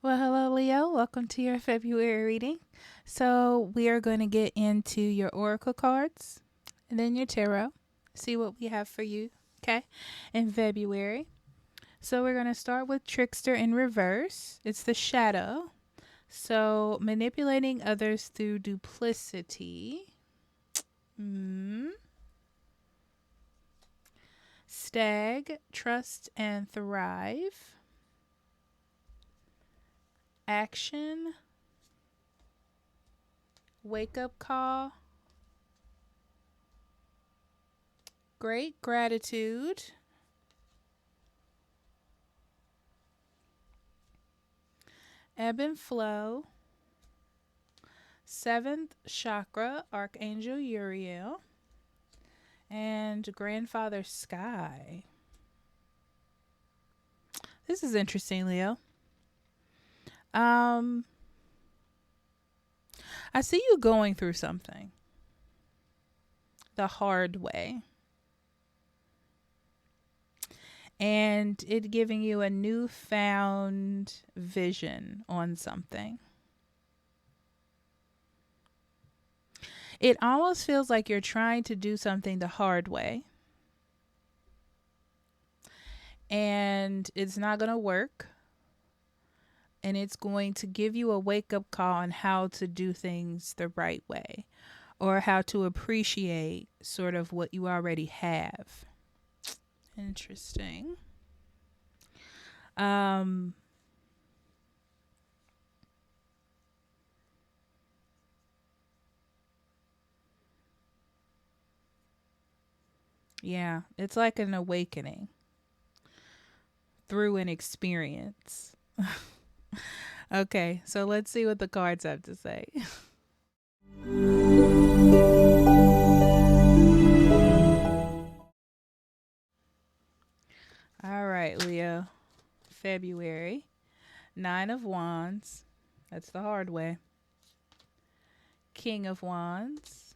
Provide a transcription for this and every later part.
Well, hello, Leo. Welcome to your February reading. So, we are going to get into your oracle cards and then your tarot, see what we have for you, okay, in February. So, we're going to start with Trickster in reverse. It's the shadow. So, manipulating others through duplicity. Mm. Stag, trust and thrive. Action, wake up call. Great gratitude. Ebb and flow. Seventh chakra, Archangel Uriel. And Grandfather Sky. This is interesting, Leo. Um, I see you going through something the hard way. And it giving you a newfound vision on something. It almost feels like you're trying to do something the hard way. And it's not going to work. And it's going to give you a wake up call on how to do things the right way or how to appreciate sort of what you already have. Interesting. Um, yeah, it's like an awakening through an experience. Okay, so let's see what the cards have to say. All right, Leo. February. Nine of Wands. That's the hard way. King of Wands.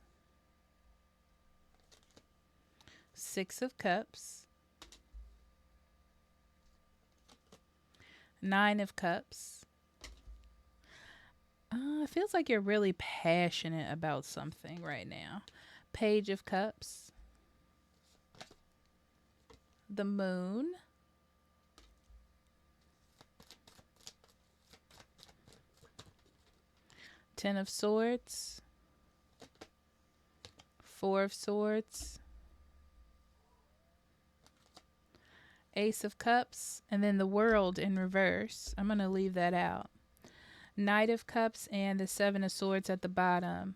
Six of Cups. Nine of Cups. It feels like you're really passionate about something right now. Page of Cups. The Moon. Ten of Swords. Four of Swords. Ace of Cups. And then the World in reverse. I'm going to leave that out. Knight of Cups and the Seven of Swords at the bottom.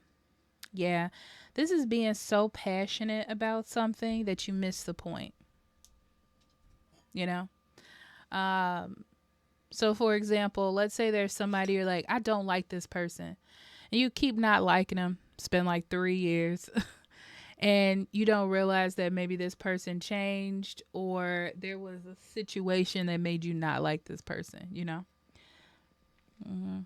Yeah, this is being so passionate about something that you miss the point. You know? So for example, let's say there's somebody you're like, I don't like this person. And you keep not liking them. Spend like 3 years. And you don't realize that maybe this person changed or there was a situation that made you not like this person, you know? Mm-hmm.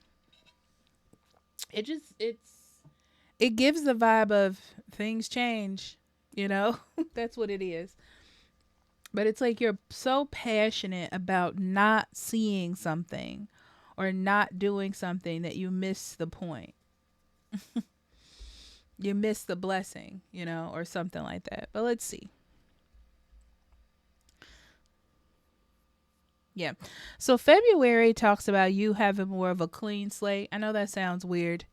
It gives the vibe of things change, you know? That's what it is. But it's like you're so passionate about not seeing something or not doing something that you miss the point. You miss the blessing, you know, or something like that. But let's see. Yeah. So February talks about you having more of a clean slate. I know that sounds weird,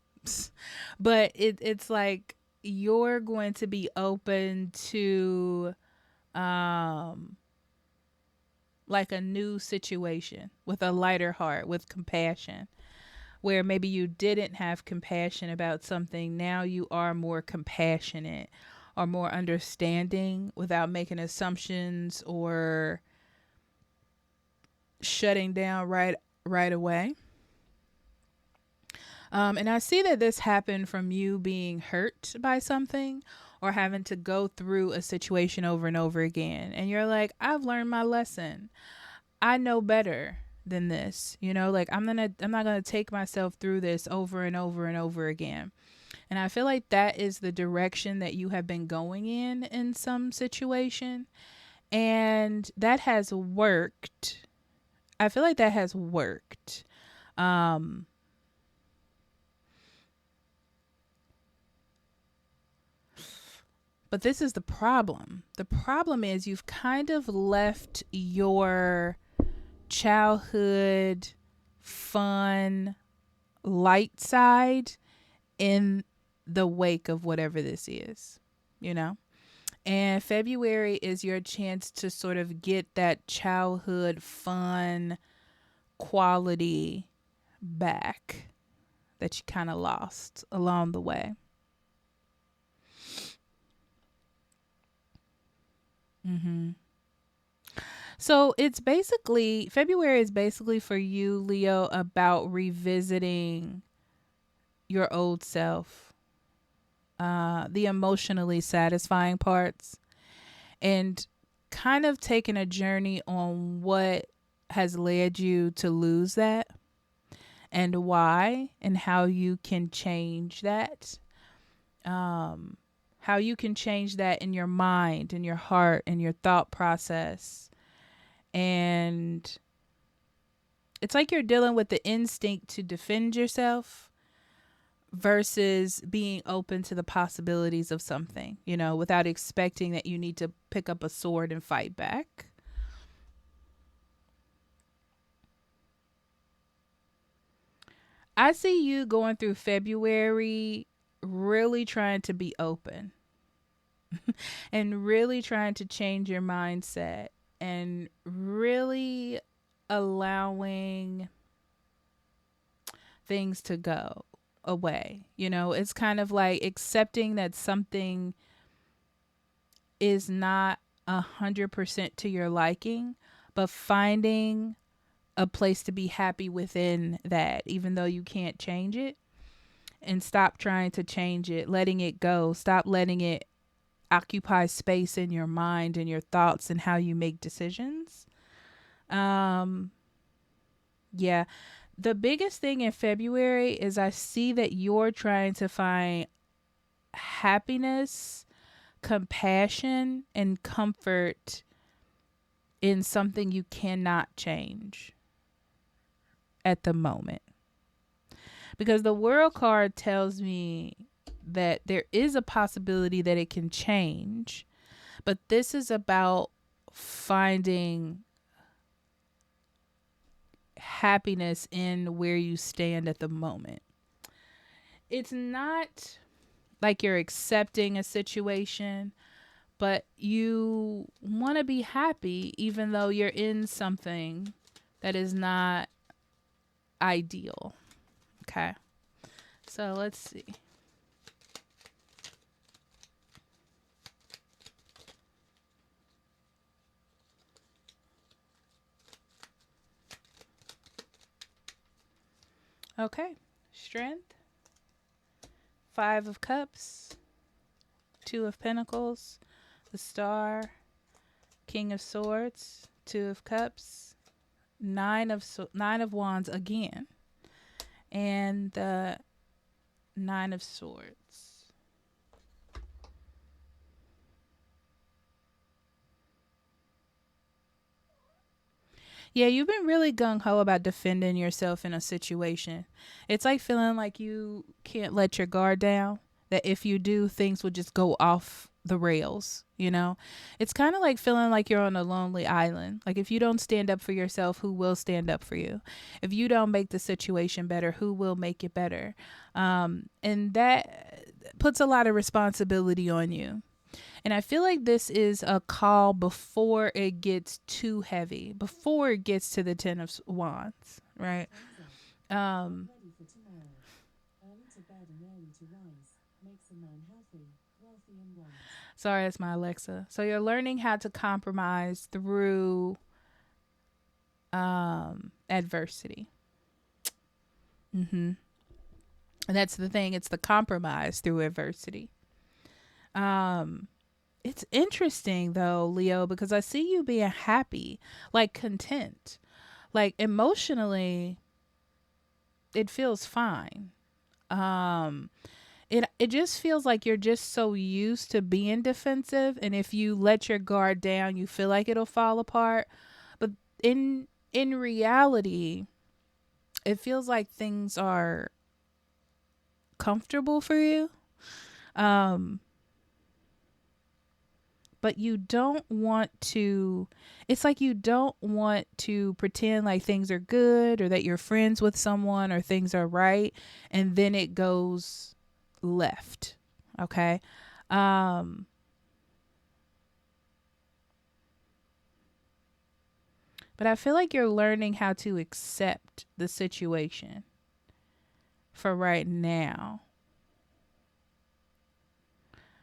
but it's like you're going to be open to um like a new situation with a lighter heart, with compassion, where maybe you didn't have compassion about something. Now you are more compassionate or more understanding without making assumptions or shutting down right away. And I see that this happened from you being hurt by something or having to go through a situation over and over again. And you're like, I've learned my lesson. I know better than this. You know, like I'm not gonna take myself through this over and over and over again. And I feel like that is the direction that you have been going in some situation. And that has worked. I feel like that has worked. Um, but this is the problem. The problem is you've kind of left your childhood fun light side in the wake of whatever this is, you know? And February is your chance to sort of get that childhood fun quality back that you kind of lost along the way. Hmm. So it's basically, February is basically for you, Leo, about revisiting your old self, the emotionally satisfying parts, and kind of taking a journey on what has led you to lose that and why, and how you can change that. Um, how you can change that in your mind, in your heart, in your thought process. And it's like you're dealing with the instinct to defend yourself versus being open to the possibilities of something, without expecting that you need to pick up a sword and fight back. I see you going through February really trying to be open and really trying to change your mindset and really allowing things to go away. It's kind of like accepting that something is not 100% to your liking, but finding a place to be happy within that, even though you can't change it. And stop trying to change it, letting it go. Stop letting it occupy space in your mind and your thoughts and how you make decisions. Um, yeah. The biggest thing in February is I see that you're trying to find happiness, compassion, and comfort in something you cannot change at the moment. Because the world card tells me that there is a possibility that it can change, but this is about finding happiness in where you stand at the moment. It's not like you're accepting a situation, but you want to be happy even though you're in something that is not ideal. Okay. So let's see. Okay. Strength, Five of Cups, Two of Pentacles, the Star, King of Swords, Two of Cups, Nine of Wands again, and the Nine of Swords. Yeah, you've been really gung ho about defending yourself in a situation. It's like feeling like you can't let your guard down, that if you do, things will just go off the rails. It's kind of like feeling like you're on a lonely island. Like if you don't stand up for yourself, who will stand up for you? If you don't make the situation better, who will make it better? And that puts a lot of responsibility on you. And I feel like this is a call before it gets too heavy, before it gets to the Ten of Wands, right? Um, sorry, that's my Alexa. So you're learning how to compromise through adversity. Mm-hmm. And that's the thing. It's the compromise through adversity. Um, it's interesting though, Leo, because I see you being happy, like content, like emotionally, it feels fine. Um, it just feels like you're just so used to being defensive, and if you let your guard down, you feel like it'll fall apart. But in reality, it feels like things are comfortable for you. Um, but you don't want to, it's like you don't want to pretend like things are good or that you're friends with someone or things are right and then it goes left. Okay. Um, but I feel like you're learning how to accept the situation for right now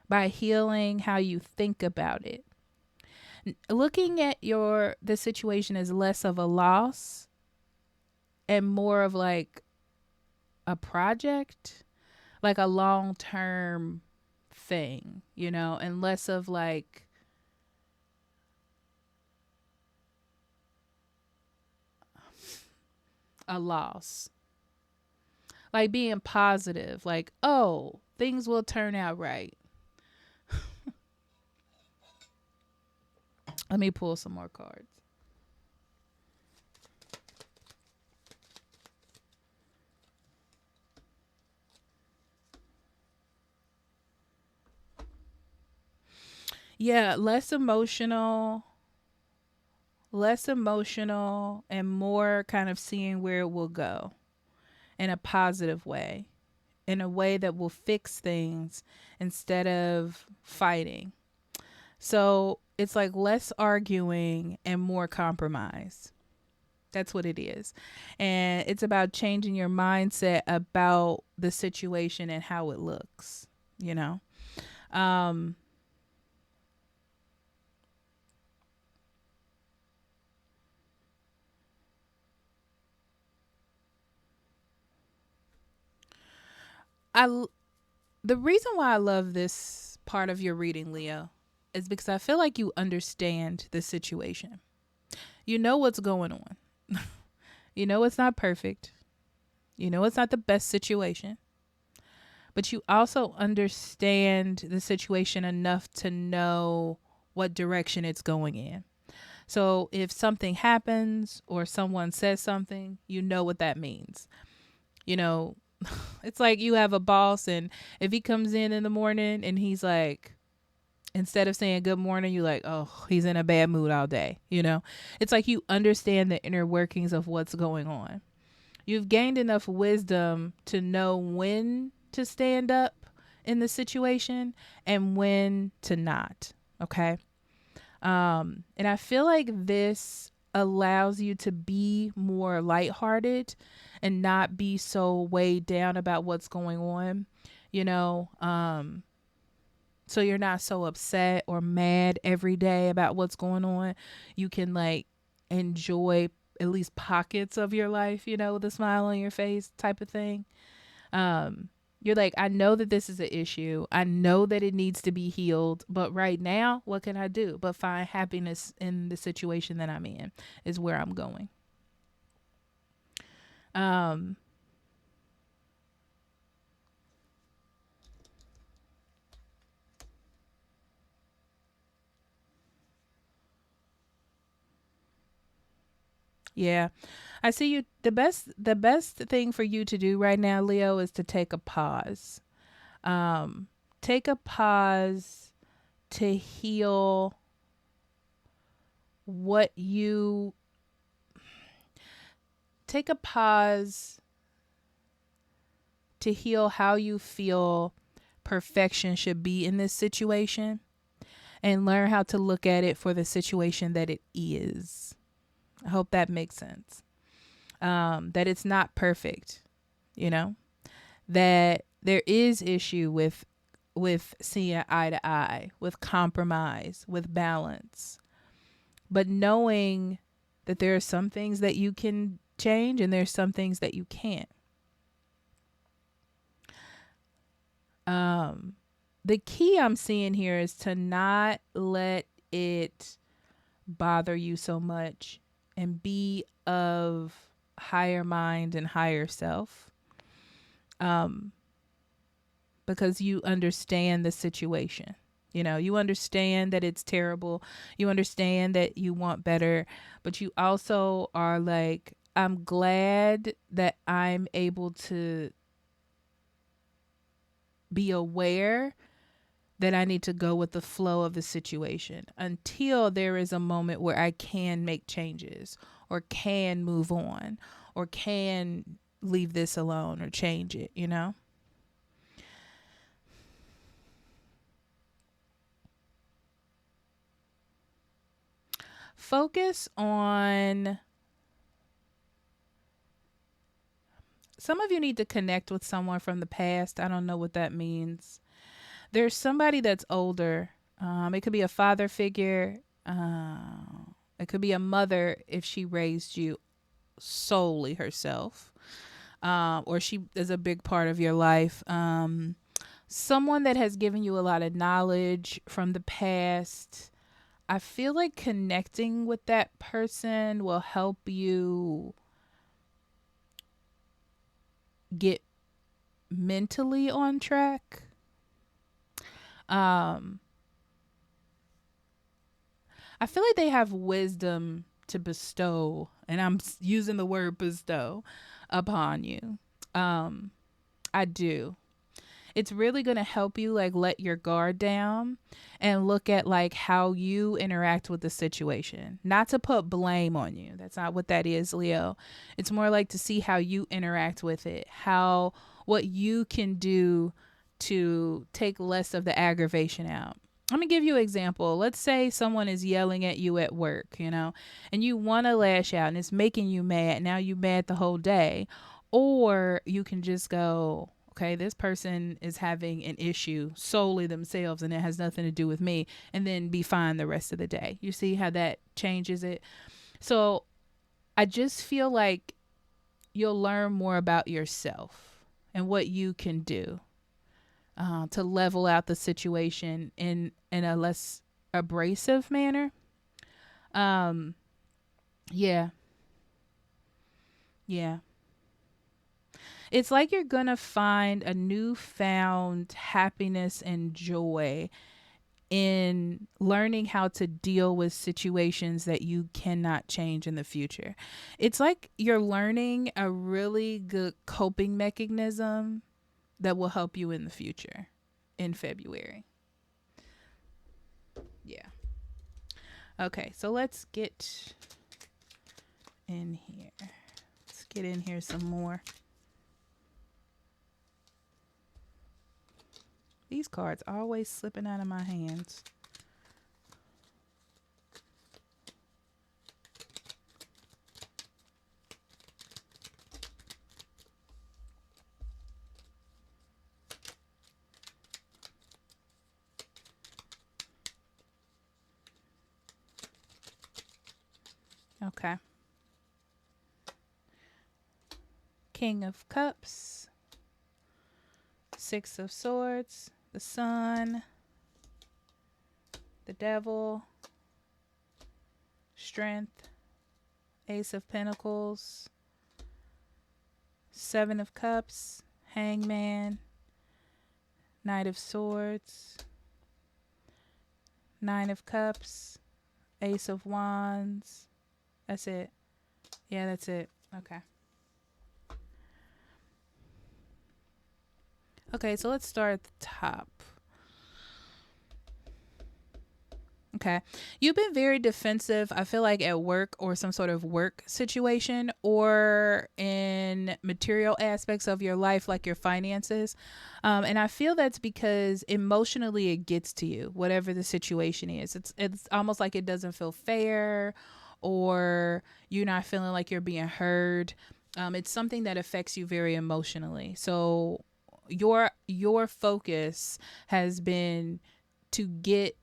by healing how you think about it. Looking at the situation as less of a loss and more of like a project, like a long-term thing, and less of like a loss. Like being positive, like, oh, things will turn out right. Let me pull some more cards. Yeah, less emotional and more kind of seeing where it will go in a positive way, in a way that will fix things instead of fighting. So it's like less arguing and more compromise. That's what it is. And it's about changing your mindset about the situation and how it looks, you know? Um, I, the reason why I love this part of your reading, Leo, is because I feel like you understand the situation. You know what's going on. You know it's not perfect. You know it's not the best situation. But you also understand the situation enough to know what direction it's going in. So if something happens or someone says something, you know what that means. You know, it's like you have a boss, and if he comes in the morning and he's like, instead of saying good morning, you like, oh, he's in a bad mood all day. It's like you understand the inner workings of what's going on. You've gained enough wisdom to know when to stand up in the situation and when to not. Okay. And I feel like this allows you to be more lighthearted and not be so weighed down about what's going on, you know. So you're not so upset or mad every day about what's going on. You can like enjoy at least pockets of your life, with a smile on your face type of thing. You're like, I know that this is an issue. I know that it needs to be healed. But right now, what can I do but find happiness in the situation that I'm in is where I'm going. Um, yeah. I see you. The best thing for you to do right now, Leo, is to take a pause. Um, take a pause to heal what you take a pause to heal how you feel perfection should be in this situation and learn how to look at it for the situation that it is. I hope that makes sense. That it's not perfect, you know, that there is issue with seeing eye to eye, with compromise, with balance, but knowing that there are some things that you can change and there's some things that you can't. Um, the key I'm seeing here is to not let it bother you so much and be of higher mind and higher self. Um, because you understand the situation. You understand that it's terrible. You understand that you want better, but you also are like, I'm glad that I'm able to be aware that I need to go with the flow of the situation until there is a moment where I can make changes or can move on or can leave this alone or change it, you know? Focus on, some of you need to connect with someone from the past. I don't know what that means. There's somebody that's older. It could be a father figure. It could be a mother if she raised you solely herself, or she is a big part of your life. Someone that has given you a lot of knowledge from the past. I feel like connecting with that person will help you get mentally on track. Um, I feel like they have wisdom to bestow, and I'm using the word bestow upon you. Um, I do. It's really going to help you like let your guard down and look at like how you interact with the situation. Not to put blame on you. That's not what that is, Leo. It's more like to see how you interact with it. How what you can do to take less of the aggravation out. Let me give you an example. Let's say someone is yelling at you at work, you know, and you want to lash out and it's making you mad. Now you mad the whole day. Or you can just go, okay, this person is having an issue solely themselves and it has nothing to do with me, and then be fine the rest of the day. You see how that changes it? So I just feel like you'll learn more about yourself and what you can do to level out the situation in a less abrasive manner. Um, yeah, yeah. It's like you're going to find a newfound happiness and joy in learning how to deal with situations that you cannot change in the future. It's like you're learning a really good coping mechanism that will help you in the future in February. Yeah. Okay, so let's get in here. Let's get in here some more. These cards are always slipping out of my hands. Okay. King of Cups, Six of Swords, the Sun, the Devil, Strength, Ace of Pentacles, Seven of Cups, Hangman, Knight of Swords, Nine of Cups, Ace of Wands. That's it. Yeah, that's it. Okay. Okay, so let's start at the top. Okay. You've been very defensive, I feel like, at work or some sort of work situation or in material aspects of your life, like your finances. And I feel that's because emotionally it gets to you, whatever the situation is. It's almost like it doesn't feel fair or you're not feeling like you're being heard. It's something that affects you very emotionally. So your focus has been to get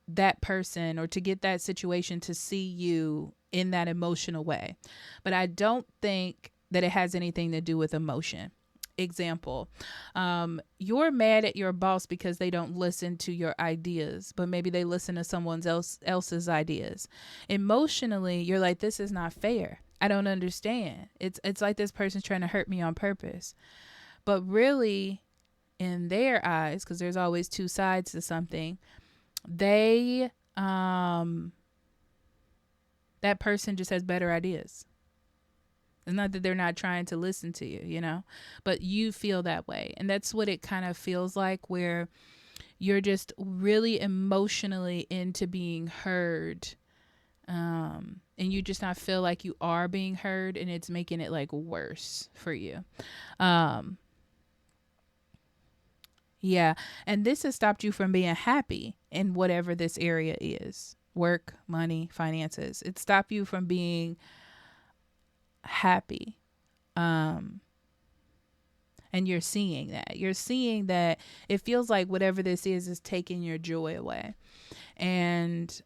that person or to get that situation to see you in that emotional way. But I don't think that it has anything to do with emotion. Example, you're mad at your boss because they don't listen to your ideas, but maybe they listen to someone else's ideas. Emotionally, you're like, this is not fair. I don't understand. It's like this person's trying to hurt me on purpose. But really, in their eyes, because there's always two sides to something, they that person just has better ideas. It's not that they're not trying to listen to you, but you feel that way. And that's what it kind of feels like, where you're just really emotionally into being heard. And you just not feel like you are being heard, and it's making it like worse for you. Um, yeah. And this has stopped you from being happy in whatever this area is: work, money, finances. It stopped you from being happy. Um, and you're seeing that. You're seeing that it feels like whatever this is taking your joy away. And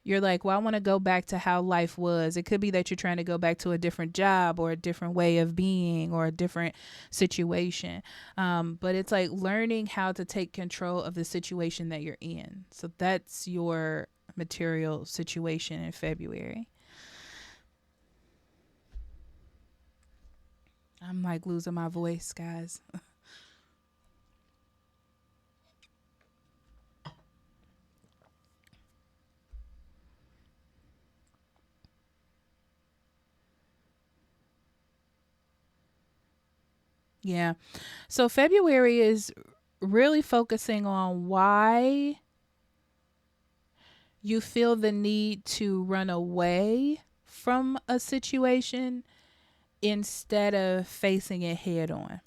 you're like, well, I want to go back to how life was. It could be that you're trying to go back to a different job or a different way of being or a different situation. But it's like learning how to take control of the situation that you're in. So that's your material situation in February. I'm like losing my voice, guys. Yeah. So February is really focusing on why you feel the need to run away from a situation instead of facing it head on.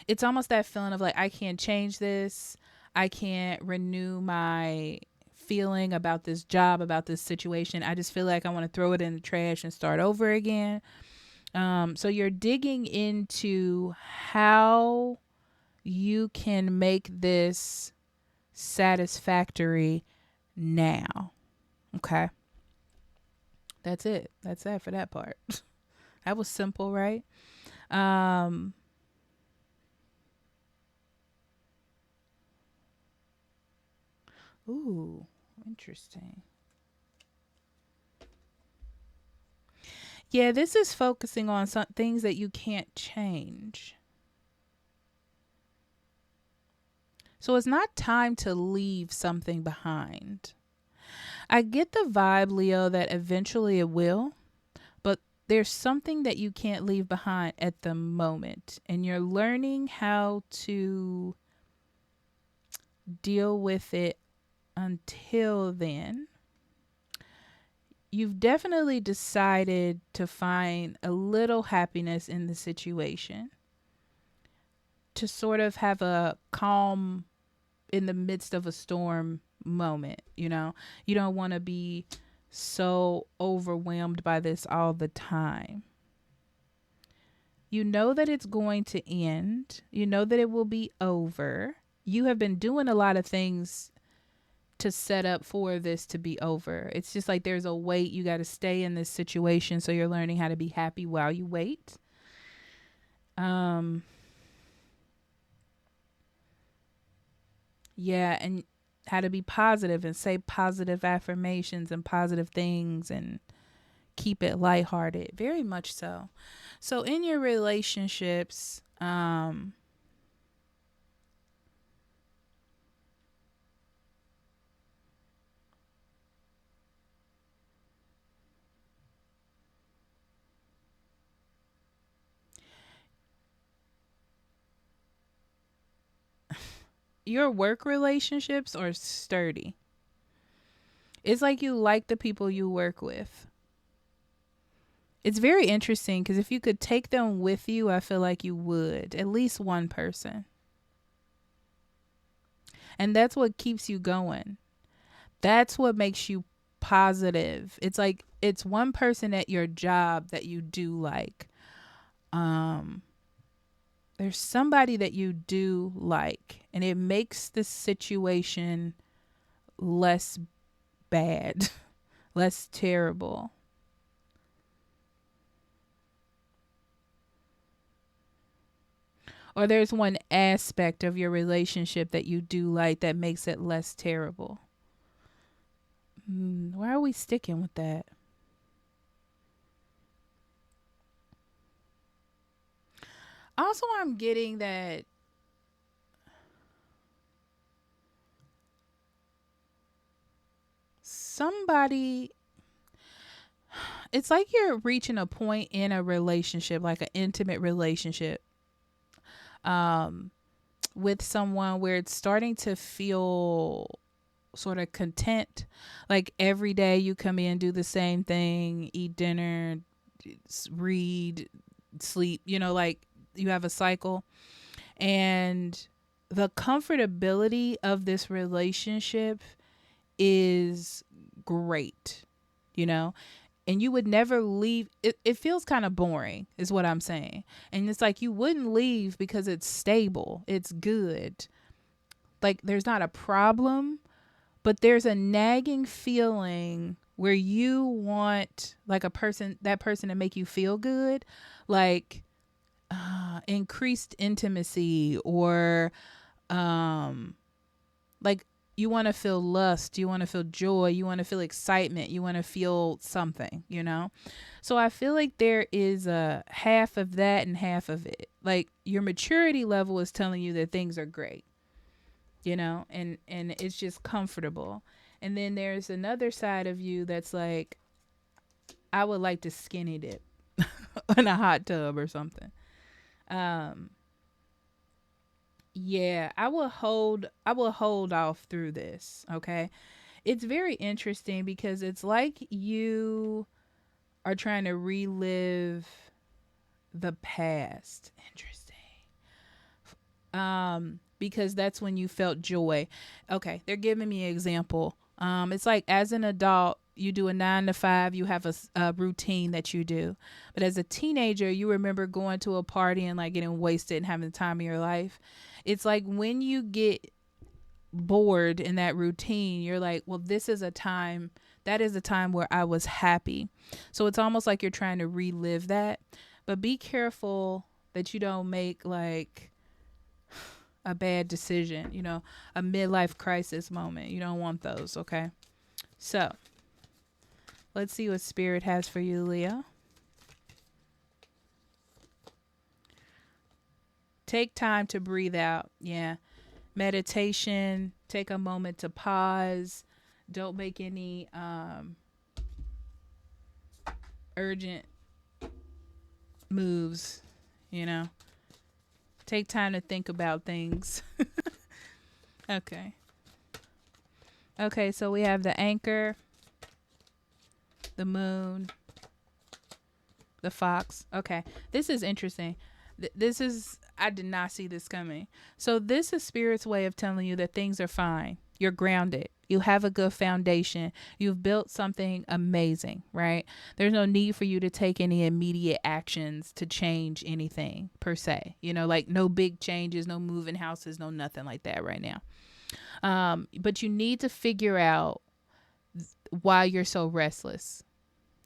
It's almost that feeling of like, I can't change this. I can't renew my feeling about this job, about this situation. I just feel like I want to throw it in the trash and start over again. So you're digging into how you can make this satisfactory now. Okay. That's it. That's that for that part. That was simple, right? Um, ooh, interesting. Yeah, this is focusing on some things that you can't change. So it's not time to leave something behind. I get the vibe, Leo, that eventually it will, but there's something that you can't leave behind at the moment. And you're learning how to deal with it until then. You've definitely decided to find a little happiness in the situation, to sort of have a calm in the midst of a storm moment. You don't want to be so overwhelmed by this all the time. You know that it's going to end. You know that it will be over. You have been doing a lot of things to set up for this to be over. It's just like there's a wait. You got to stay in this situation. So you're learning how to be happy while you wait. Um, yeah. And how to be positive and say positive affirmations and positive things and keep it lighthearted. Very much so. So in your relationships, your work relationships are sturdy. It's like you like the people you work with. It's very interesting because if you could take them with you, I feel like you would. At least one person. And that's what keeps you going. That's what makes you positive. It's like it's one person at your job that you do like. Um there's somebody that you do like, and it makes the situation less bad, less terrible. Or there's one aspect of your relationship that you do like that makes it less terrible. Why are we sticking with that? Also, I'm getting that somebody, it's like you're reaching a point in a relationship, like an intimate relationship, um, with someone where it's starting to feel sort of content. Like every day you come in, do the same thing, eat dinner, read, sleep, like you have a cycle. And the comfortability of this relationship is great, you know? And you would never leave. It feels kind of boring, is what I'm saying. And it's like you wouldn't leave because it's stable, it's good. Like there's not a problem, but there's a nagging feeling where you want like that person to make you feel good, like increased intimacy, or um like you want to feel lust, you want to feel joy, you want to feel excitement, you want to feel something. So I feel like there is a half of that and half of it. Like your maturity level is telling you that things are great, and it's just comfortable. And then there's another side of you that's like, I would like to skinny dip in a hot tub or something. um yeah, I will hold off through this, okay? It's very interesting because it's like you are trying to relive the past. Interesting. Because that's when you felt joy. Okay, they're giving me an example. It's like as an adult, you do a 9 to 5, you have a routine that you do. But as a teenager, you remember going to a party and like getting wasted and having the time of your life. It's like when you get bored in that routine, you're like, well, that is a time where I was happy. So it's almost like you're trying to relive that. But be careful that you don't make like a bad decision, a midlife crisis moment. You don't want those, okay? So let's see what Spirit has for you, Leo. Take time to breathe out. Yeah. Meditation. Take a moment to pause. Don't make any urgent moves, you know. Take time to think about things. Okay. Okay, so we have the anchor, the moon, the fox. Okay. This is interesting. I did not see this coming. So this is Spirit's way of telling you that things are fine. You're grounded. You have a good foundation. You've built something amazing, right? There's no need for you to take any immediate actions to change anything per se. Like no big changes, no moving houses, no nothing like that right now. But you need to figure out why you're so restless.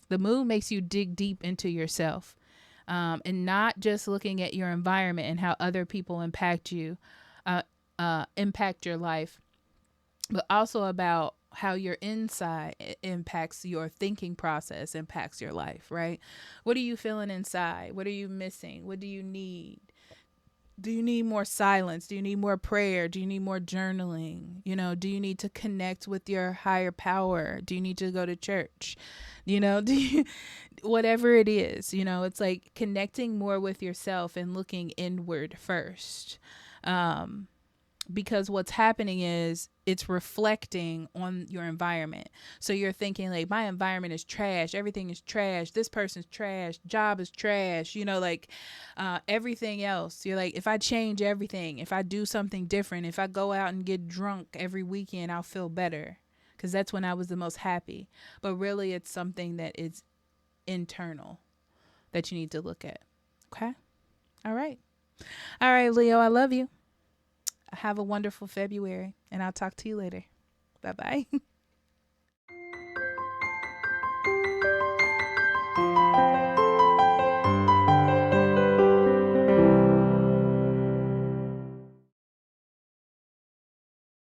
The moon makes you dig deep into yourself, and not just looking at your environment and how other people impact you, impact your life, but also about how your inside impacts your thinking process, impacts your life, right? What are you feeling inside? What are you missing? What do you need? Do you need more silence? Do you need more prayer? Do you need more journaling? Do you need to connect with your higher power? Do you need to go to church? Do you, whatever it is, it's like connecting more with yourself and looking inward first. Because what's happening is it's reflecting on your environment. So you're thinking like, my environment is trash. Everything is trash. This person's trash. Job is trash. Everything else. You're like, if I change everything, if I do something different, if I go out and get drunk every weekend, I'll feel better. Because that's when I was the most happy. But really, it's something that is internal that you need to look at. Okay? All right. All right, Leo, I love you. Have a wonderful February, and I'll talk to you later. Bye-bye.